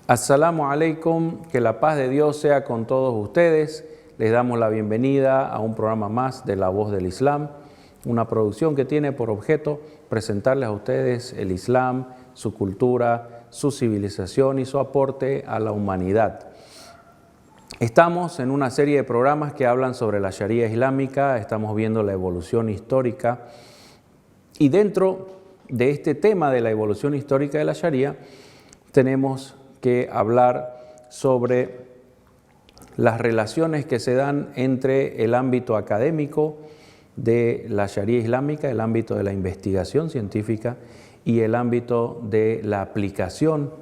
Assalamu alaikum, que la paz de Dios sea con todos ustedes. Les damos la bienvenida a un programa más de La Voz del Islam, una producción que tiene por objeto presentarles a ustedes el Islam, su cultura, su civilización y su aporte a la humanidad. Estamos en una serie de programas que hablan sobre la Sharia islámica, estamos viendo la evolución histórica y dentro de este tema de la evolución histórica de la Sharia tenemos que hablar sobre las relaciones que se dan entre el ámbito académico de la Sharia islámica, el ámbito de la investigación científica y el ámbito de la aplicación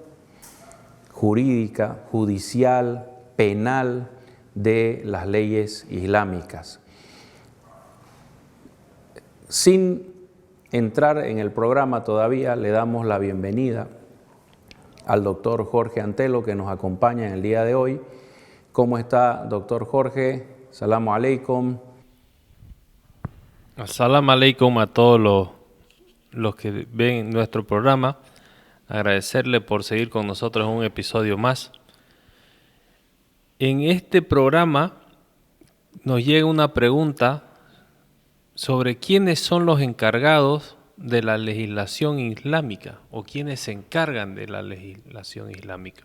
jurídica, judicial, penal de las leyes islámicas. Sin entrar en el programa todavía, le damos la bienvenida al doctor Jorge Antelo, que nos acompaña en el día de hoy. ¿Cómo está, doctor Jorge? Salamu alaikum. Assalamu alaikum a todos los que ven nuestro programa. Agradecerle por seguir con nosotros en un episodio más. En este programa nos llega una pregunta sobre quiénes son los encargados de la legislación islámica o quiénes se encargan de la legislación islámica.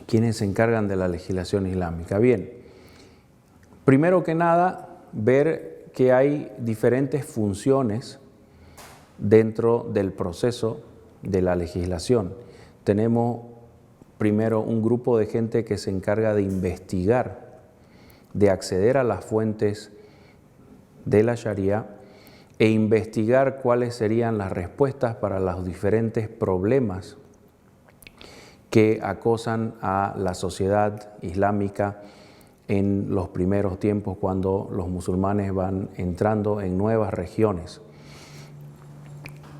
¿Quiénes se encargan de la legislación islámica? Bien, primero que nada, ver que hay diferentes funciones dentro del proceso de la legislación. Tenemos primero un grupo de gente que se encarga de investigar, de acceder a las fuentes de la Sharia e investigar cuáles serían las respuestas para los diferentes problemas que acosan a la sociedad islámica en los primeros tiempos cuando los musulmanes van entrando en nuevas regiones.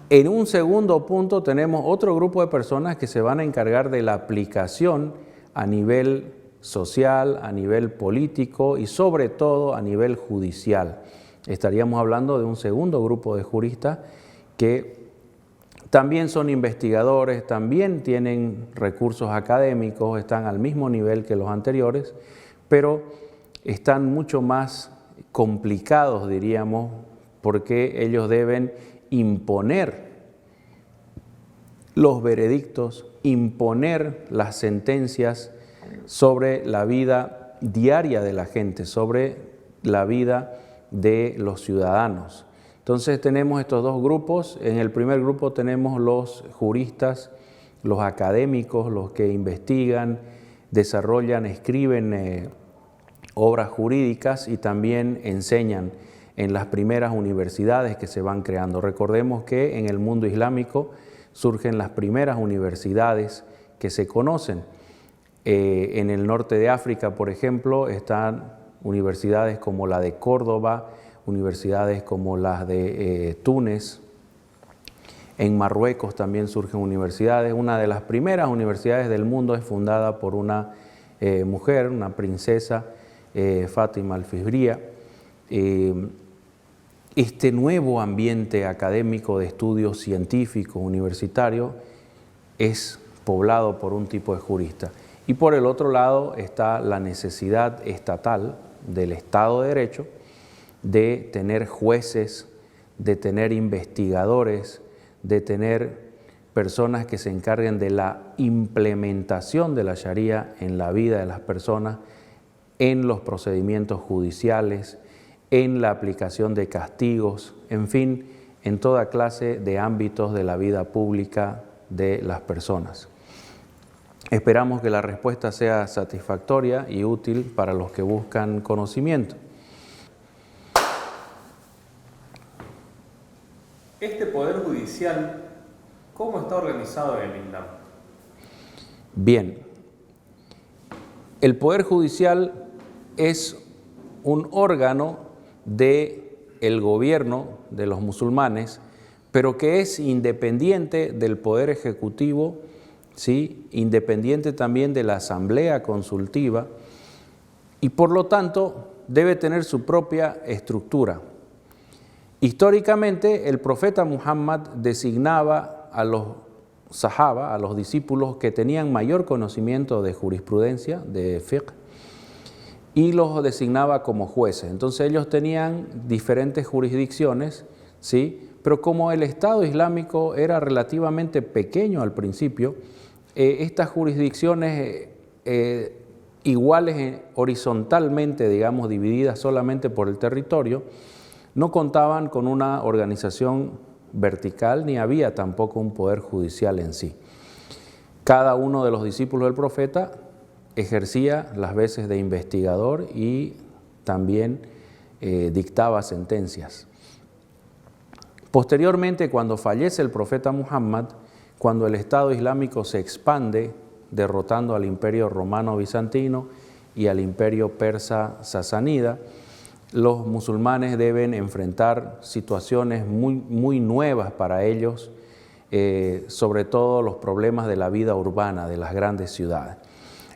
En un segundo punto tenemos otro grupo de personas que se van a encargar de la aplicación a nivel social, a nivel político y sobre todo a nivel judicial. Estaríamos hablando de un segundo grupo de juristas que también son investigadores, también tienen recursos académicos, están al mismo nivel que los anteriores, pero están mucho más complicados, diríamos, porque ellos deben imponer los veredictos, imponer las sentencias sobre la vida diaria de la gente, sobre la vida de los ciudadanos. Entonces tenemos estos dos grupos. En el primer grupo tenemos los juristas, los académicos, los que investigan, desarrollan, escriben obras jurídicas y también enseñan en las primeras universidades que se van creando. Recordemos que en el mundo islámico surgen las primeras universidades que se conocen. En el norte de África, por ejemplo, están universidades como la de Córdoba, universidades como las de Túnez. En Marruecos también surgen universidades. Una de las primeras universidades del mundo es fundada por una mujer, una princesa, Fátima al-Fihriya. Este nuevo ambiente académico de estudios científicos universitarios es poblado por un tipo de jurista. Y por el otro lado está la necesidad estatal del Estado de Derecho de tener jueces, de tener investigadores, de tener personas que se encarguen de la implementación de la Sharia en la vida de las personas, en los procedimientos judiciales, en la aplicación de castigos, en fin, en toda clase de ámbitos de la vida pública de las personas. Esperamos que la respuesta sea satisfactoria y útil para los que buscan conocimiento. Este poder judicial, ¿cómo está organizado en el Islam? Bien, el poder judicial es un órgano del gobierno de los musulmanes, pero que es independiente del poder ejecutivo, ¿sí? Independiente también de la asamblea consultiva y por lo tanto debe tener su propia estructura. Históricamente el profeta Muhammad designaba a los sahaba, a los discípulos que tenían mayor conocimiento de jurisprudencia, de fiqh, y los designaba como jueces. Entonces ellos tenían diferentes jurisdicciones, ¿sí? Pero como el Estado Islámico era relativamente pequeño al principio, estas jurisdicciones iguales horizontalmente, digamos, divididas solamente por el territorio, no contaban con una organización vertical ni había tampoco un poder judicial en sí. Cada uno de los discípulos del profeta ejercía las veces de investigador y también dictaba sentencias. Posteriormente, cuando fallece el profeta Muhammad, cuando el Estado Islámico se expande, derrotando al imperio romano bizantino y al imperio persa sasánida, los musulmanes deben enfrentar situaciones muy nuevas para ellos, sobre todo los problemas de la vida urbana de las grandes ciudades.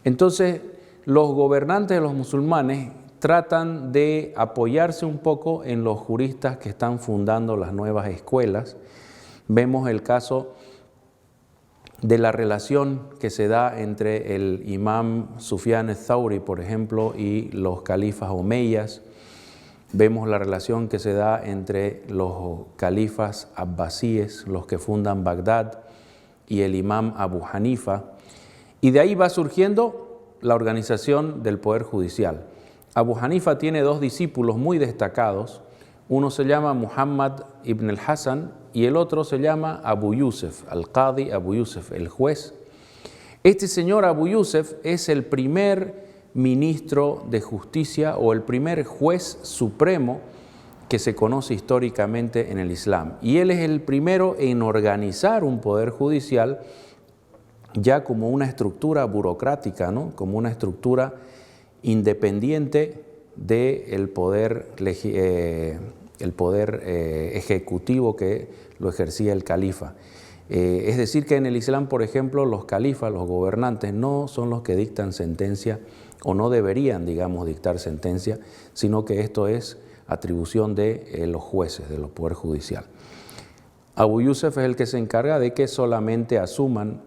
Entonces, los gobernantes de los musulmanes tratan de apoyarse un poco en los juristas que están fundando las nuevas escuelas. Vemos el caso de la relación que se da entre el imam Sufyan al-Thawri, por ejemplo, y los califas omeyas. Vemos la relación que se da entre los califas abbasíes, los que fundan Bagdad, y el imam Abu Hanifa. Y de ahí va surgiendo la organización del Poder Judicial. Abu Hanifa tiene dos discípulos muy destacados. Uno se llama Muhammad ibn al-Hasan y el otro se llama Abu Yusuf, al-Qadi Abu Yusuf, el juez. Este señor Abu Yusuf es el primer ministro de justicia o el primer juez supremo que se conoce históricamente en el Islam. Y él es el primero en organizar un poder judicial ya como una estructura burocrática, ¿no? Como una estructura independiente del poder, ejecutivo que lo ejercía el califa. Es decir, que en el Islam, por ejemplo, los califas, los gobernantes, no son los que dictan sentencia o no deberían, digamos, dictar sentencia, sino que esto es atribución de los jueces, del poder judicial. Abu Yusuf es el que se encarga de que solamente asuman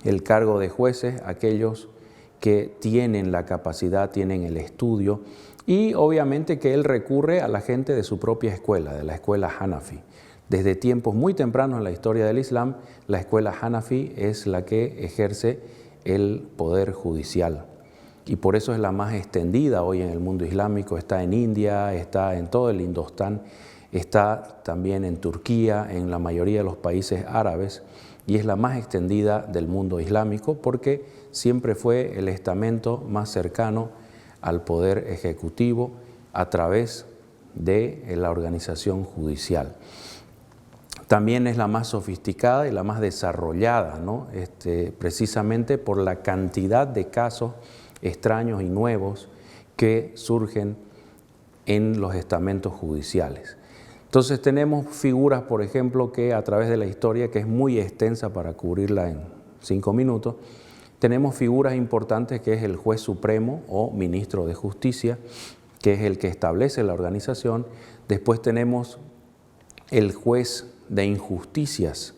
el cargo de jueces aquellos que tienen la capacidad, tienen el estudio, y obviamente que él recurre a la gente de su propia escuela, de la escuela Hanafi. Desde tiempos muy tempranos en la historia del Islam, la escuela Hanafi es la que ejerce el poder judicial. Y por eso es la más extendida hoy en el mundo islámico. Está en India, está en todo el Indostán, está también en Turquía, en la mayoría de los países árabes, y es la más extendida del mundo islámico porque siempre fue el estamento más cercano al poder ejecutivo a través de la organización judicial. También es la más sofisticada y la más desarrollada, ¿no? Precisamente por la cantidad de casos extraños y nuevos que surgen en los estamentos judiciales. Entonces tenemos figuras, por ejemplo, que a través de la historia, que es muy extensa para cubrirla en 5 minutos, tenemos figuras importantes que es el juez supremo o ministro de justicia, que es el que establece la organización. Después tenemos el juez de injusticias,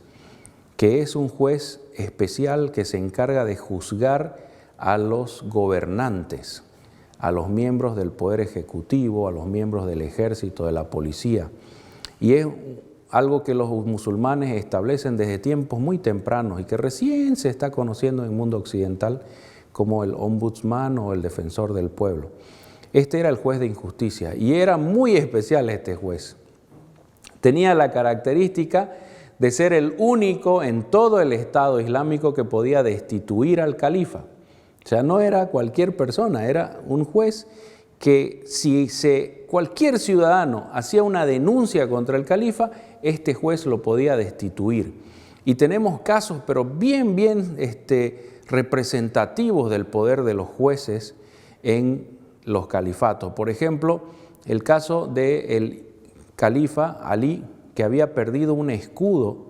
que es un juez especial que se encarga de juzgar a los gobernantes, a los miembros del poder ejecutivo, a los miembros del ejército, de la policía. Y es algo que los musulmanes establecen desde tiempos muy tempranos y que recién se está conociendo en el mundo occidental como el ombudsman o el defensor del pueblo. Este era el juez de injusticia y era muy especial este juez. Tenía la característica de ser el único en todo el Estado Islámico que podía destituir al califa. O sea, no era cualquier persona, era un juez que si cualquier ciudadano hacía una denuncia contra el califa, este juez lo podía destituir. Y tenemos casos, pero bien representativos del poder de los jueces en los califatos. Por ejemplo, el caso del califa Ali, que había perdido un escudo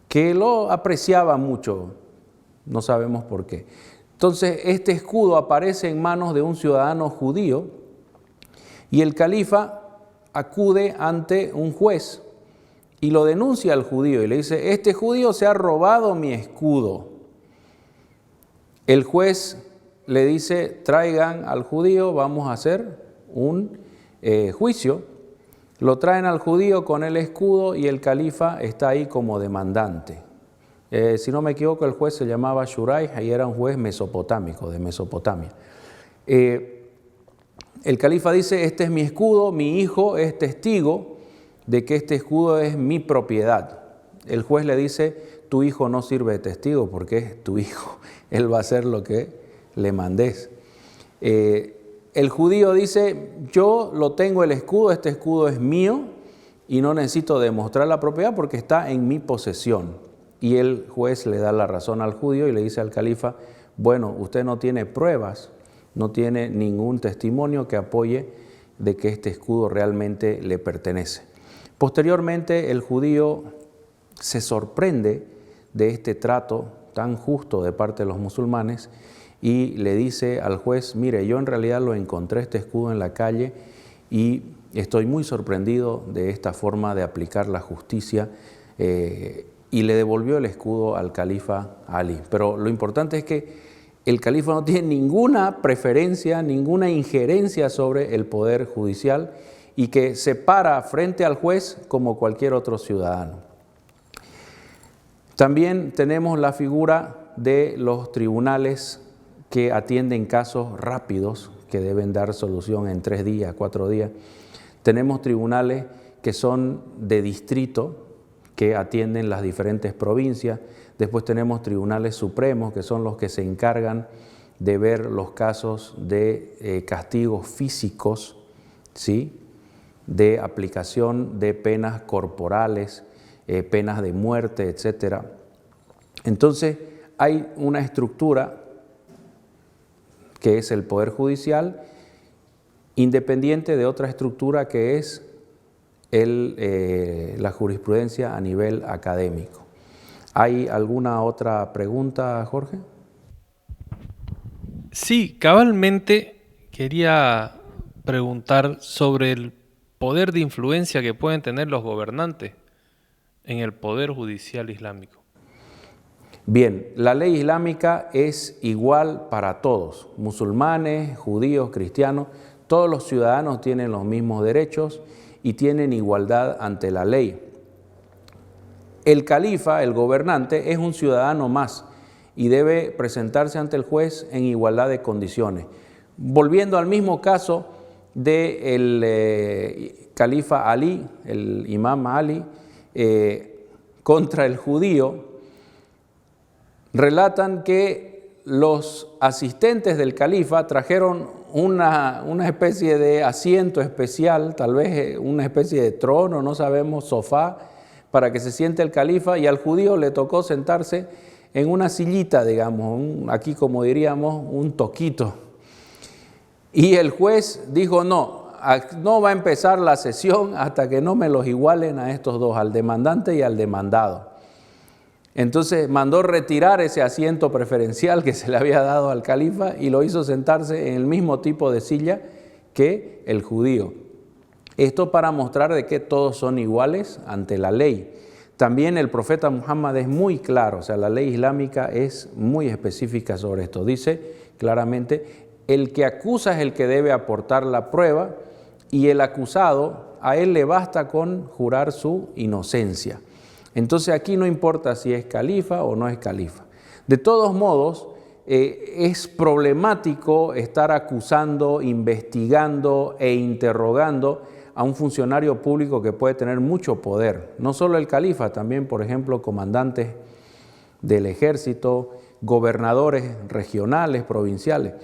que lo apreciaba mucho, no sabemos por qué. Entonces, este escudo aparece en manos de un ciudadano judío y el califa acude ante un juez y lo denuncia al judío y le dice, este judío se ha robado mi escudo. El juez le dice, traigan al judío, vamos a hacer un juicio. Lo traen al judío con el escudo y el califa está ahí como demandante. Si no me equivoco, el juez se llamaba Shuray y era un juez mesopotámico, de Mesopotamia. El califa dice, este es mi escudo, mi hijo es testigo de que este escudo es mi propiedad. El juez le dice, tu hijo no sirve de testigo porque es tu hijo, él va a hacer lo que le mandes. El judío dice, yo lo tengo el escudo, este escudo es mío y no necesito demostrar la propiedad porque está en mi posesión. Y el juez le da la razón al judío y le dice al califa, bueno, usted no tiene pruebas, no tiene ningún testimonio que apoye de que este escudo realmente le pertenece. Posteriormente, el judío se sorprende de este trato tan justo de parte de los musulmanes y le dice al juez, mire, yo en realidad lo encontré este escudo en la calle y estoy muy sorprendido de esta forma de aplicar la justicia, y le devolvió el escudo al califa Ali. Pero lo importante es que el califa no tiene ninguna preferencia, ninguna injerencia sobre el poder judicial y que se para frente al juez como cualquier otro ciudadano. También tenemos la figura de los tribunales que atienden casos rápidos, que deben dar solución en 3 días, 4 días. Tenemos tribunales que son de distrito, que atienden las diferentes provincias. Después tenemos tribunales supremos, que son los que se encargan de ver los casos de castigos físicos, ¿sí? De aplicación de penas corporales, penas de muerte, etc. Entonces, hay una estructura que es el Poder Judicial, independiente de otra estructura que es la jurisprudencia a nivel académico. ¿Hay alguna otra pregunta, Jorge? Sí, cabalmente quería preguntar sobre el poder de influencia que pueden tener los gobernantes en el poder judicial islámico. Bien, la ley islámica es igual para todos, musulmanes, judíos, cristianos, todos los ciudadanos tienen los mismos derechos y tienen igualdad ante la ley. El califa, el gobernante, es un ciudadano más y debe presentarse ante el juez en igualdad de condiciones. Volviendo al mismo caso del califa Ali, el imam Ali, contra el judío, relatan que los asistentes del califa trajeron una especie de asiento especial, tal vez una especie de trono, no sabemos, sofá, para que se siente el califa, y al judío le tocó sentarse en una sillita, digamos, aquí como diríamos, un toquito. Y el juez dijo, no va a empezar la sesión hasta que no me los igualen a estos dos, al demandante y al demandado. Entonces mandó retirar ese asiento preferencial que se le había dado al califa y lo hizo sentarse en el mismo tipo de silla que el judío. Esto para mostrar de que todos son iguales ante la ley. También el profeta Muhammad es muy claro, o sea, la ley islámica es muy específica sobre esto. Dice claramente, el que acusa es el que debe aportar la prueba y el acusado, a él le basta con jurar su inocencia. Entonces aquí no importa si es califa o no es califa. De todos modos, es problemático estar acusando, investigando e interrogando a un funcionario público que puede tener mucho poder. No solo el califa, también, por ejemplo, comandantes del ejército, gobernadores regionales, provinciales.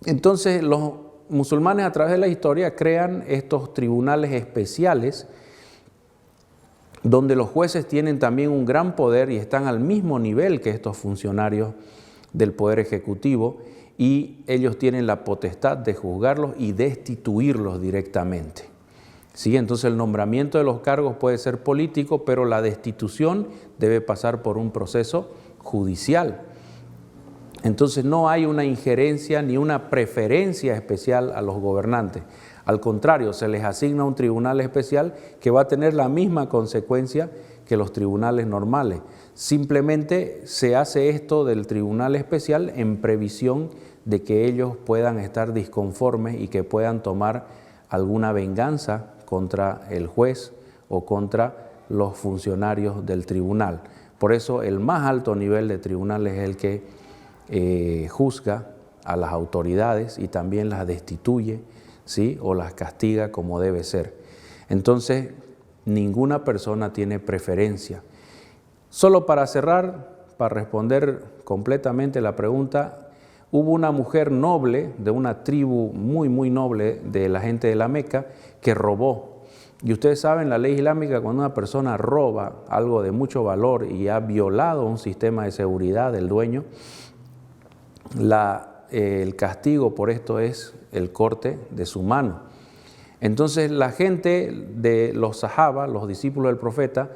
Entonces, los musulmanes a través de la historia crean estos tribunales especiales donde los jueces tienen también un gran poder y están al mismo nivel que estos funcionarios del Poder Ejecutivo, y ellos tienen la potestad de juzgarlos y destituirlos directamente. ¿Sí? Entonces el nombramiento de los cargos puede ser político, pero la destitución debe pasar por un proceso judicial. Entonces no hay una injerencia ni una preferencia especial a los gobernantes. Al contrario, se les asigna un tribunal especial que va a tener la misma consecuencia que los tribunales normales. Simplemente se hace esto del tribunal especial en previsión de que ellos puedan estar disconformes y que puedan tomar alguna venganza contra el juez o contra los funcionarios del tribunal. Por eso el más alto nivel de tribunal es el que juzga a las autoridades y también las destituye, ¿sí? O las castiga como debe ser. Entonces, ninguna persona tiene preferencia. Solo para cerrar, para responder completamente la pregunta, hubo una mujer noble de una tribu muy noble de la gente de la Meca que robó. Y ustedes saben, la ley islámica, cuando una persona roba algo de mucho valor y ha violado un sistema de seguridad del dueño, el castigo por esto es el corte de su mano. Entonces la gente de los sahaba, los discípulos del profeta,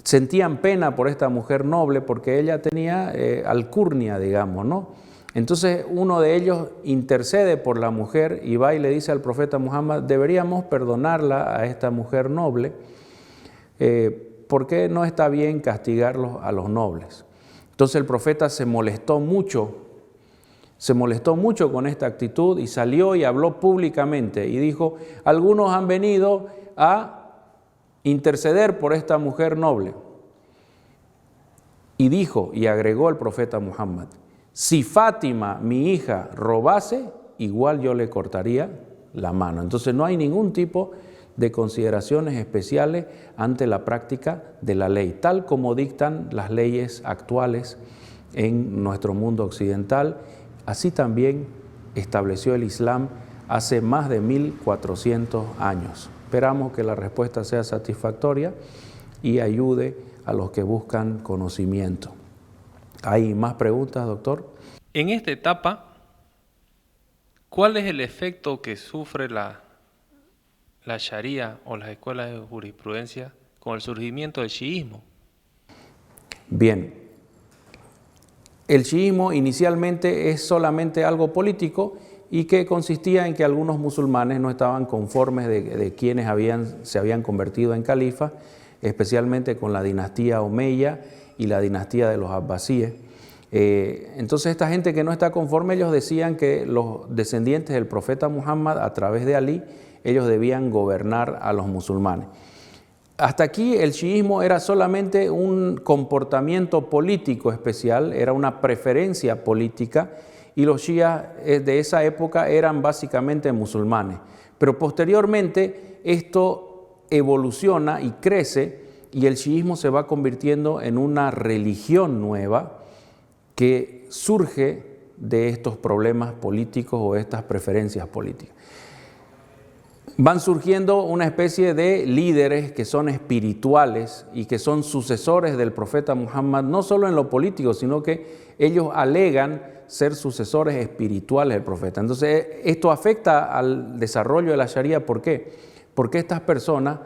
sentían pena por esta mujer noble porque ella tenía alcurnia, digamos, ¿no? Entonces uno de ellos intercede por la mujer y va y le dice al profeta Muhammad: deberíamos perdonarla a esta mujer noble, porque no está bien castigarlos a los nobles. Entonces el profeta se molestó mucho con esta actitud y salió y habló públicamente y dijo: algunos han venido a interceder por esta mujer noble. Y dijo, y agregó el profeta Muhammad: si Fátima, mi hija, robase, igual yo le cortaría la mano. Entonces no hay ningún tipo de consideraciones especiales ante la práctica de la ley, tal como dictan las leyes actuales en nuestro mundo occidental. Así también estableció el Islam hace más de 1400 años. Esperamos que la respuesta sea satisfactoria y ayude a los que buscan conocimiento. ¿Hay más preguntas, doctor? En esta etapa, ¿cuál es el efecto que sufre la Sharia o las escuelas de jurisprudencia con el surgimiento del chiismo? Bien, el chiismo inicialmente es solamente algo político y que consistía en que algunos musulmanes no estaban conformes de quienes se habían convertido en califas, especialmente con la dinastía Omeya y la dinastía de los Abbasíes. Entonces esta gente que no está conforme, ellos decían que los descendientes del profeta Muhammad, a través de Ali, ellos debían gobernar a los musulmanes. Hasta aquí el chiismo era solamente un comportamiento político especial, era una preferencia política, y los chiíes de esa época eran básicamente musulmanes. Pero posteriormente esto evoluciona y crece, y el chiismo se va convirtiendo en una religión nueva que surge de estos problemas políticos o estas preferencias políticas. Van surgiendo una especie de líderes que son espirituales y que son sucesores del profeta Muhammad, no solo en lo político, sino que ellos alegan ser sucesores espirituales del profeta. Entonces, esto afecta al desarrollo de la Sharia. ¿Por qué? Porque estas personas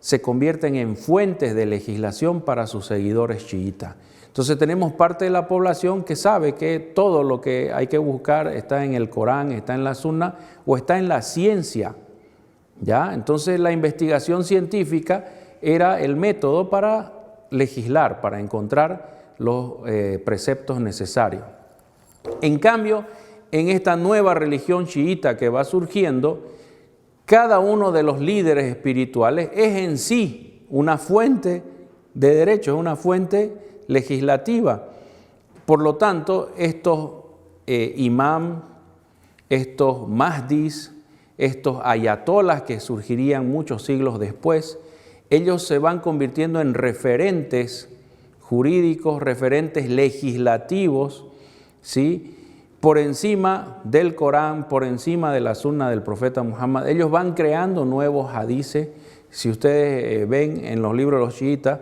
se convierten en fuentes de legislación para sus seguidores chiitas. Entonces tenemos parte de la población que sabe que todo lo que hay que buscar está en el Corán, está en la Sunna o está en la ciencia. ¿Ya? Entonces la investigación científica era el método para legislar, para encontrar los preceptos necesarios. En cambio, en esta nueva religión chiita que va surgiendo, cada uno de los líderes espirituales es en sí una fuente de derecho, es una fuente legislativa. Por lo tanto, estos imam, estos mahdis, estos ayatolas que surgirían muchos siglos después, ellos se van convirtiendo en referentes jurídicos, referentes legislativos, ¿sí? Por encima del Corán, por encima de la Sunna del profeta Muhammad. Ellos van creando nuevos hadices. Si ustedes ven en los libros de los chiitas,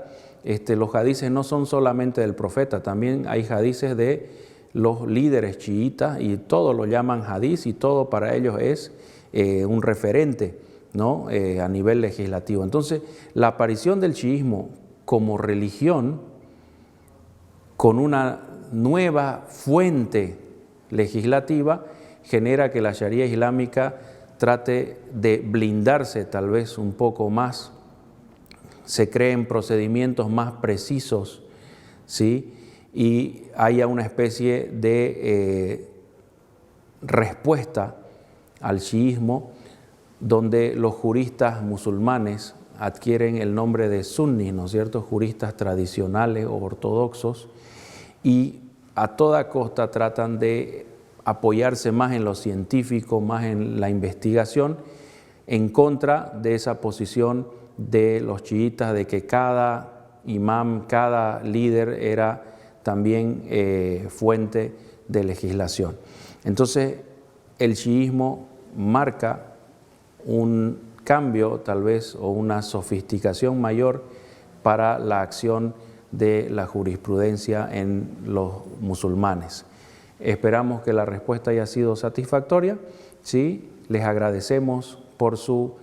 los hadices no son solamente del profeta, también hay hadices de los líderes chiitas y todo lo llaman hadiz y todo para ellos es un referente, ¿no? A nivel legislativo. Entonces, la aparición del chiismo como religión con una nueva fuente legislativa genera que la Sharia islámica trate de blindarse tal vez un poco más, se creen procedimientos más precisos, ¿sí? Y haya una especie de respuesta al chiismo, donde los juristas musulmanes adquieren el nombre de sunnis, ¿no es cierto?, juristas tradicionales o ortodoxos, y a toda costa tratan de apoyarse más en lo científico, más en la investigación, en contra de esa posición de los chiitas de que cada imam, cada líder era también fuente de legislación. Entonces, el chiismo marca un cambio tal vez o una sofisticación mayor para la acción de la jurisprudencia en los musulmanes. Esperamos que la respuesta haya sido satisfactoria. ¿Sí? Les agradecemos por su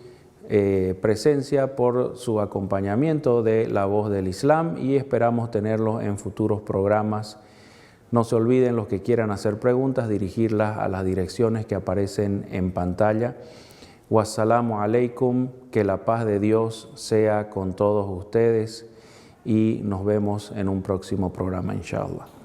presencia, por su acompañamiento de La Voz del Islam y esperamos tenerlos en futuros programas. No se olviden, los que quieran hacer preguntas, dirigirlas a las direcciones que aparecen en pantalla. Wassalamu alaikum, que la paz de Dios sea con todos ustedes y nos vemos en un próximo programa, inshallah.